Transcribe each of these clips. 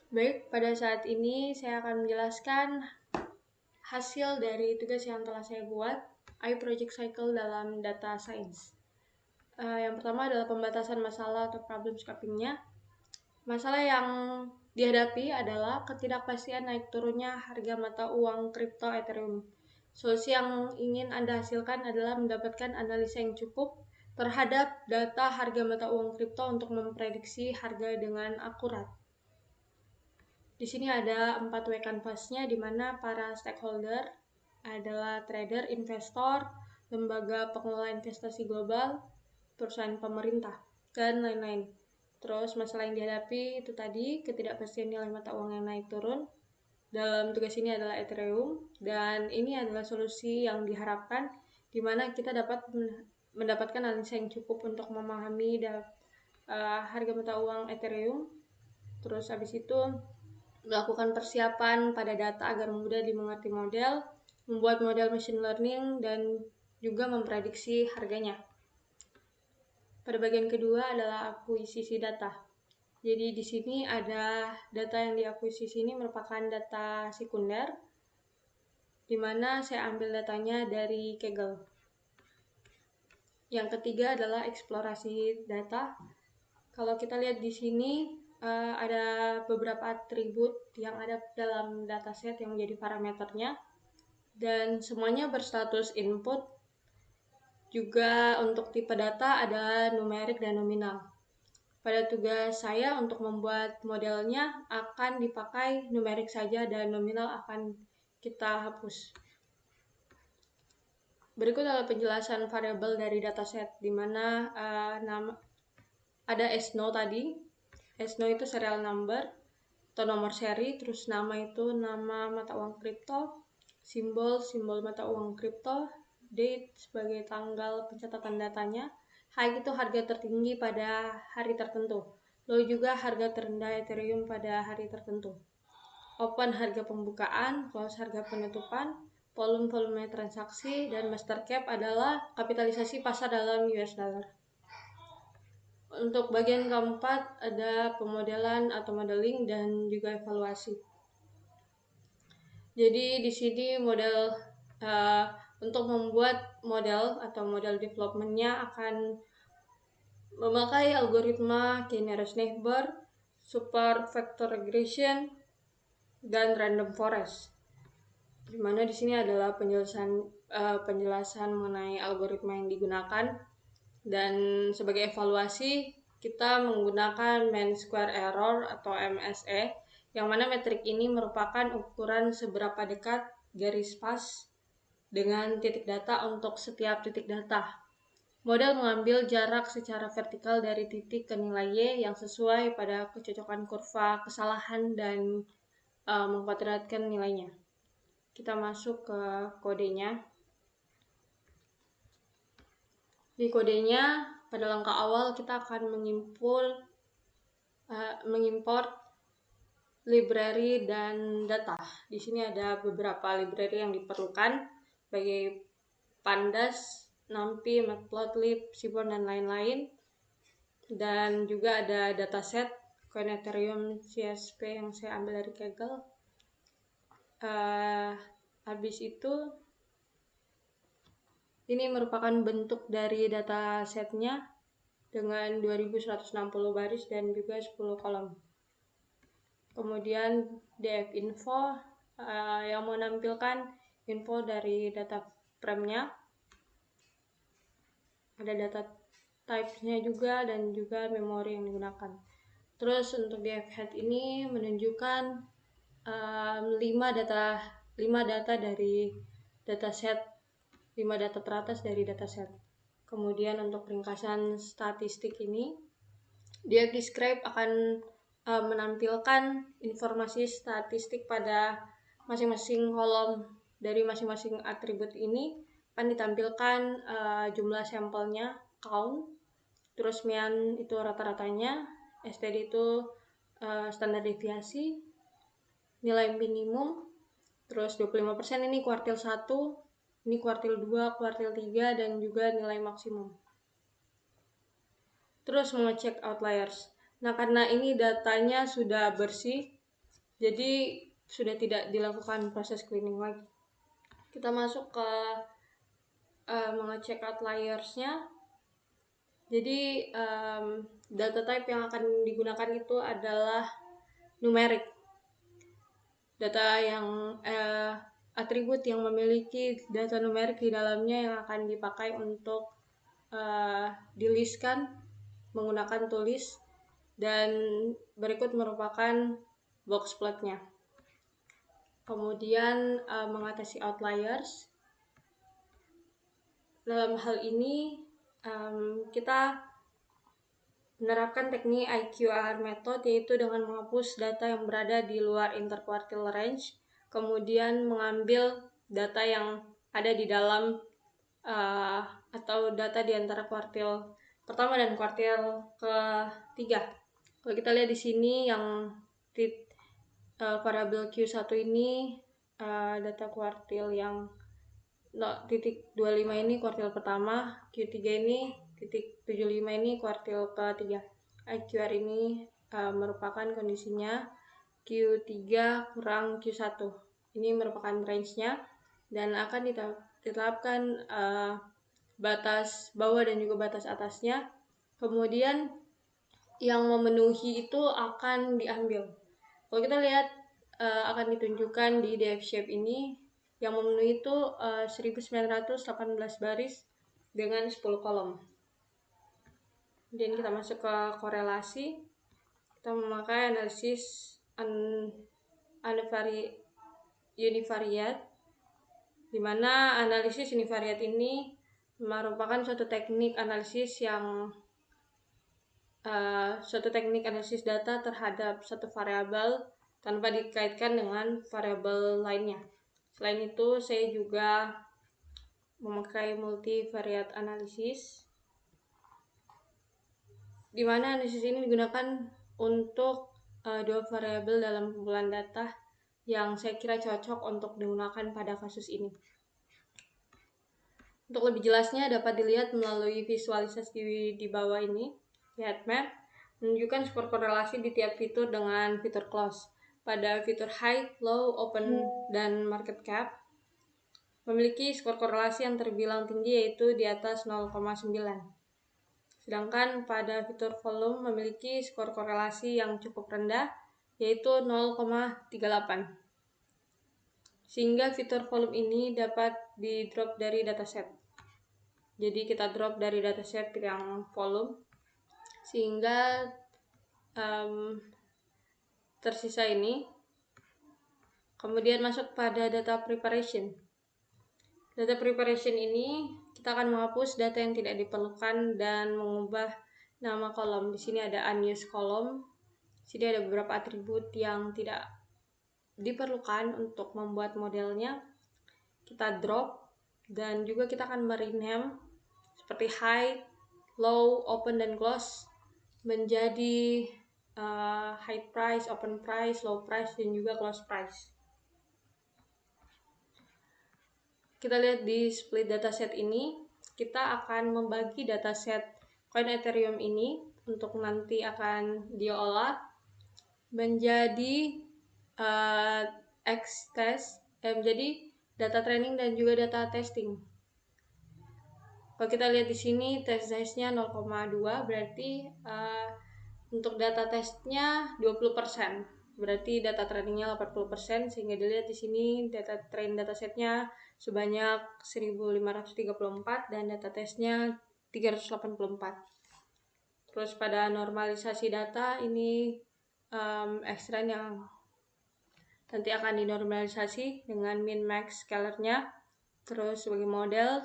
Baik, pada saat ini saya akan menjelaskan hasil dari tugas yang telah saya buat, iProject Cycle dalam Data Science. Yang pertama adalah pembatasan masalah atau problem scoping-nya. Masalah yang dihadapi adalah ketidakpastian naik turunnya harga mata uang kripto Ethereum. Solusi yang ingin Anda hasilkan adalah mendapatkan analisa yang cukup terhadap data harga mata uang kripto untuk memprediksi harga dengan akurat. Di sini ada 4 way canvas-nya, di mana para stakeholder adalah trader, investor, lembaga pengelola investasi global, perusahaan pemerintah, dan lain-lain. Terus masalah yang dihadapi itu tadi ketidakpastian nilai mata uang yang naik turun. Dalam tugas ini adalah Ethereum, dan ini adalah solusi yang diharapkan di mana kita dapat mendapatkan analisa yang cukup untuk memahami harga mata uang Ethereum. Terus habis itu melakukan persiapan pada data agar mudah dimengerti model, membuat model machine learning, dan juga memprediksi harganya. Pada bagian kedua adalah akuisisi data. Jadi di sini ada data yang diakuisisi ini merupakan data sekunder, di mana saya ambil datanya dari Kaggle. Yang ketiga adalah eksplorasi data. Kalau kita lihat di sini ada beberapa atribut yang ada dalam dataset yang menjadi parameternya, dan semuanya berstatus input. Juga untuk tipe data ada numerik dan nominal. Pada tugas saya untuk membuat modelnya akan dipakai numerik saja dan nominal akan kita hapus. Berikut adalah penjelasan variabel dari dataset, di mana ada SNO tadi. SNO itu serial number atau nomor seri, terus nama itu nama mata uang kripto, simbol mata uang kripto, date sebagai tanggal pencatatan datanya, high itu harga tertinggi pada hari tertentu, lalu juga harga terendah Ethereum pada hari tertentu, open harga pembukaan, close harga penutupan, volume transaksi, dan master cap adalah kapitalisasi pasar dalam US dollar. Untuk bagian keempat ada pemodelan atau modeling dan juga evaluasi. Jadi di sini model untuk membuat model atau model development-nya akan memakai algoritma k-nearest neighbor, super vector regression, dan random forest. Di mana di sini adalah penjelasan mengenai algoritma yang digunakan, dan sebagai evaluasi kita menggunakan mean square error atau MSE, yang mana metrik ini merupakan ukuran seberapa dekat garis pas dengan titik data untuk setiap titik data. Model mengambil jarak secara vertikal dari titik ke nilai Y yang sesuai pada kecocokan kurva kesalahan dan mengkuadratkan nilainya. Kita masuk ke kodenya. Di kodenya, pada langkah awal kita akan mengimport library dan data. Di sini ada beberapa library yang diperlukan sebagai Pandas, NumPy, Matplotlib, Seaborn, dan lain-lain. Dan juga ada dataset Coin Ethereum CSP yang saya ambil dari Kaggle. Habis itu ini merupakan bentuk dari datasetnya dengan 2160 baris dan juga 10 kolom. Kemudian df info yang menampilkan info dari data frame-nya. Ada data type-nya juga dan juga memori yang digunakan. Terus untuk df head ini menunjukkan 5 data dari dataset, 5 data teratas dari dataset. Kemudian untuk ringkasan statistik ini, dia describe akan menampilkan informasi statistik pada masing-masing kolom dari masing-masing atribut ini. Akan ditampilkan jumlah sampelnya, count, terus mean itu rata-ratanya, STD itu standar deviasi, nilai minimum, terus 25% ini kuartil 1, ini kuartil 2, kuartil 3, dan juga nilai maksimum. Terus mengecek outliers. Nah, karena ini datanya sudah bersih, Jadi sudah tidak dilakukan proses cleaning lagi. Kita masuk ke mengecek outliersnya. Jadi data type yang akan digunakan itu adalah numerik. Data yang atribut yang memiliki data numerik di dalamnya yang akan dipakai untuk di-listkan menggunakan tulis, dan berikut merupakan box plotnya. Kemudian mengatasi outliers. Dalam hal ini kita menerapkan teknik IQR method, yaitu dengan menghapus data yang berada di luar interquartile range, kemudian mengambil data yang ada di dalam atau data di antara kuartil pertama dan kuartil ketiga. Kalau kita lihat di sini yang variabel Q1 ini data kuartil yang titik 25 ini kuartil pertama, Q3 ini titik 75 ini kuartil ketiga. IQR ini merupakan kondisinya Q3 kurang Q1. Ini merupakan range-nya dan akan ditetapkan batas bawah dan juga batas atasnya. Kemudian yang memenuhi itu akan diambil. Kalau kita lihat akan ditunjukkan di DF shape ini, yang memenuhi itu 1918 baris dengan 10 kolom. Kemudian kita masuk ke korelasi. Kita memakai analisis univariate, di mana analisis univariate ini merupakan suatu teknik analisis data terhadap satu variabel tanpa dikaitkan dengan variabel lainnya. Selain itu, saya juga memakai multivariate analysis, di mana analisis ini digunakan untuk dua variabel dalam kumpulan data yang saya kira cocok untuk digunakan pada kasus ini. Untuk lebih jelasnya dapat dilihat melalui visualisasi di bawah ini. Lihat map, menunjukkan skor korelasi di tiap fitur dengan fitur close. Pada fitur high, low, open, dan market cap memiliki skor korelasi yang terbilang tinggi, yaitu di atas 0,9. Sedangkan pada fitur volume memiliki skor korelasi yang cukup rendah, yaitu 0,38. Sehingga fitur volume ini dapat di drop dari dataset. Jadi kita drop dari dataset yang volume, sehingga tersisa ini. Kemudian masuk pada data preparation. Data preparation ini kita akan menghapus data yang tidak diperlukan dan mengubah nama kolom. Di sini ada unused column. Di sini ada beberapa atribut yang tidak diperlukan untuk membuat modelnya. Kita drop, dan juga kita akan merename seperti high, low, open, dan close menjadi high price, open price, low price, dan juga close price. Kita lihat di split dataset ini, kita akan membagi dataset koin Ethereum ini untuk nanti akan diolah menjadi menjadi data training dan juga data testing. Kalau kita lihat di sini test size-nya 0,2, berarti untuk data testnya 20%, berarti data trainingnya 80%, sehingga dilihat di sini data train datasetnya sebanyak 1534 dan data testnya 384. Terus pada normalisasi data ini ekstren yang nanti akan dinormalisasi dengan min max scalarnya. Terus sebagai model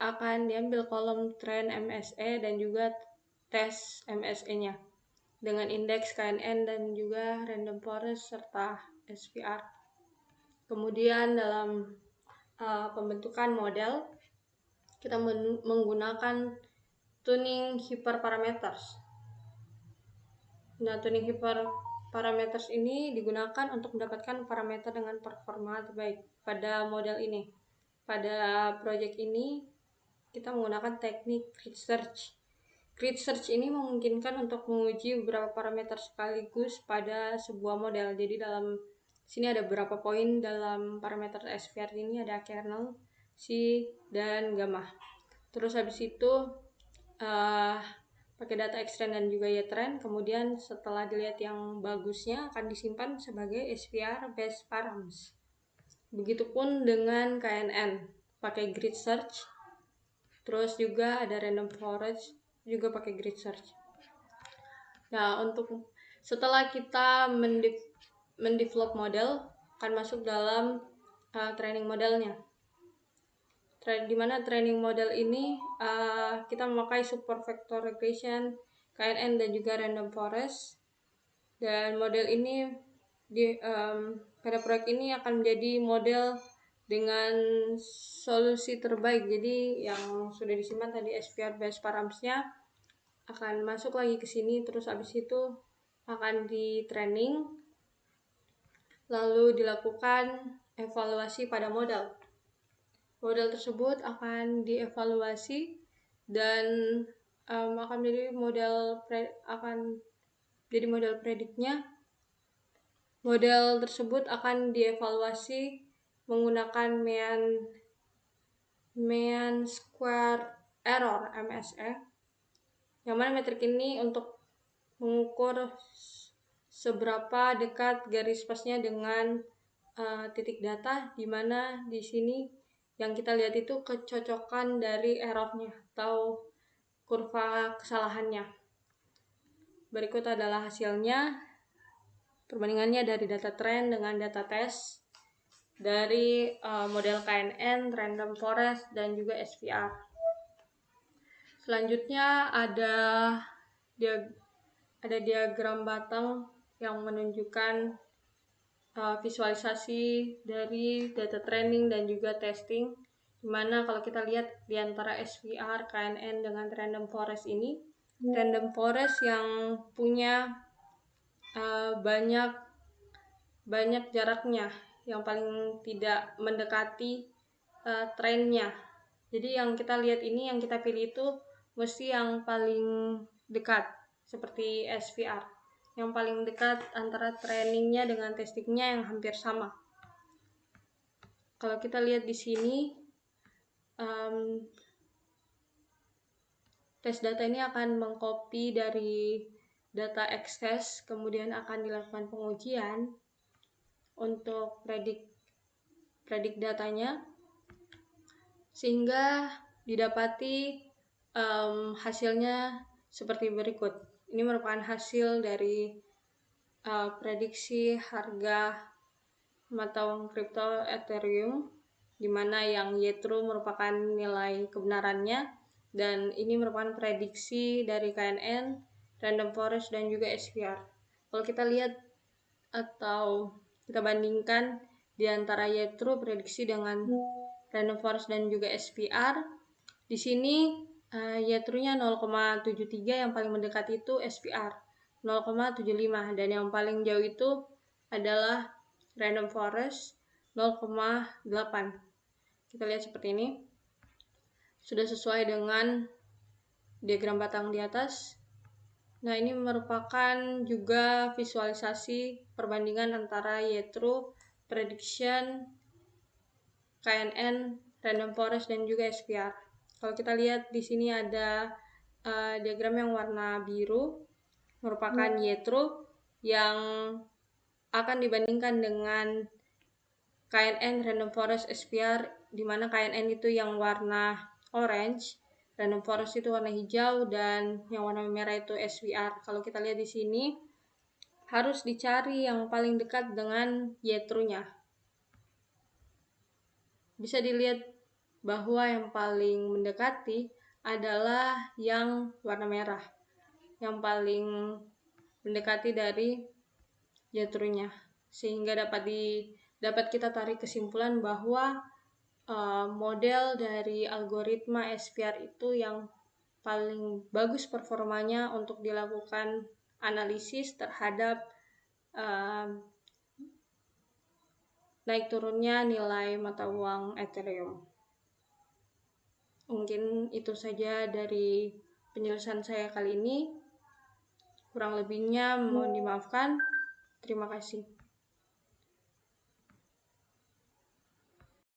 akan diambil kolom trend MSE dan juga tes MSE-nya dengan indeks KNN dan juga random forest serta SPR. Kemudian dalam pembentukan model kita menggunakan tuning hyperparameters. Nah, tuning hyperparameters ini digunakan untuk mendapatkan parameter dengan performa terbaik pada model ini. Pada project ini kita menggunakan teknik research, Grid search ini memungkinkan untuk menguji beberapa parameter sekaligus pada sebuah model. Jadi dalam sini ada beberapa poin dalam parameter SVR ini, ada kernel, C, dan gamma. Terus habis itu pakai data xtrend dan juga ytrend. Kemudian setelah dilihat yang bagusnya akan disimpan sebagai SVR base params. Begitupun dengan KNN, pakai grid search. Terus juga ada random forest, juga pakai grid search. Nah, untuk setelah kita mendevelop model, akan masuk dalam training modelnya. Di mana training model ini kita memakai super vector regression, KNN, dan juga random forest. Dan model ini pada proyek ini akan menjadi model dengan solusi terbaik. Jadi yang sudah disimpan tadi SVR base paramsnya akan masuk lagi ke sini, terus habis itu akan di training, lalu dilakukan evaluasi pada model. Model tersebut akan dievaluasi dan akan menjadi model prediknya. Model tersebut akan dievaluasi menggunakan mean square error MSE, yang mana metrik ini untuk mengukur seberapa dekat garis pasnya dengan titik data, di mana di sini yang kita lihat itu kecocokan dari errornya atau kurva kesalahannya. Berikut adalah hasilnya. Perbandingannya dari data trend dengan data test dari model KNN, random forest, dan juga SVR. Selanjutnya ada diagram batang yang menunjukkan visualisasi dari data training dan juga testing, dimana kalau kita lihat di antara SVR, KNN dengan random forest ini, random forest yang punya banyak jaraknya, yang paling tidak mendekati trennya. Jadi yang kita lihat ini, yang kita pilih itu mesti yang paling dekat, seperti SVR, yang paling dekat antara trainingnya dengan testingnya yang hampir sama. Kalau kita lihat di sini, tes data ini akan mengcopy dari data access, kemudian akan dilakukan pengujian untuk predik datanya, sehingga didapati hasilnya seperti berikut. Ini merupakan hasil dari prediksi harga mata uang kripto Ethereum, di mana yang Y-True merupakan nilai kebenarannya, dan ini merupakan prediksi dari KNN, random forest, dan juga SVR. Kalau kita lihat atau kita bandingkan di antara Y-True prediksi dengan random forest dan juga SVR, di sini Y-True-nya 0,73, yang paling mendekat itu SVR 0,75, dan yang paling jauh itu adalah random forest 0,8. Kita lihat seperti ini. Sudah sesuai dengan diagram batang di atas. Nah, ini merupakan juga visualisasi perbandingan antara Y-True prediction, KNN, random forest, dan juga SVR. Kalau kita lihat di sini ada diagram yang warna biru, merupakan Y-True yang akan dibandingkan dengan KNN, random forest, SVR, di mana KNN itu yang warna orange, random forest itu warna hijau, dan yang warna merah itu SVR. Kalau kita lihat di sini, harus dicari yang paling dekat dengan Y-True-nya. Bisa dilihat bahwa yang paling mendekati adalah yang warna merah, yang paling mendekati dari Y-True-nya, sehingga dapat kita tarik kesimpulan bahwa model dari algoritma SVR itu yang paling bagus performanya untuk dilakukan analisis terhadap naik turunnya nilai mata uang Ethereum. Mungkin itu saja dari penjelasan saya kali ini. Kurang lebihnya mohon dimaafkan. Terima kasih.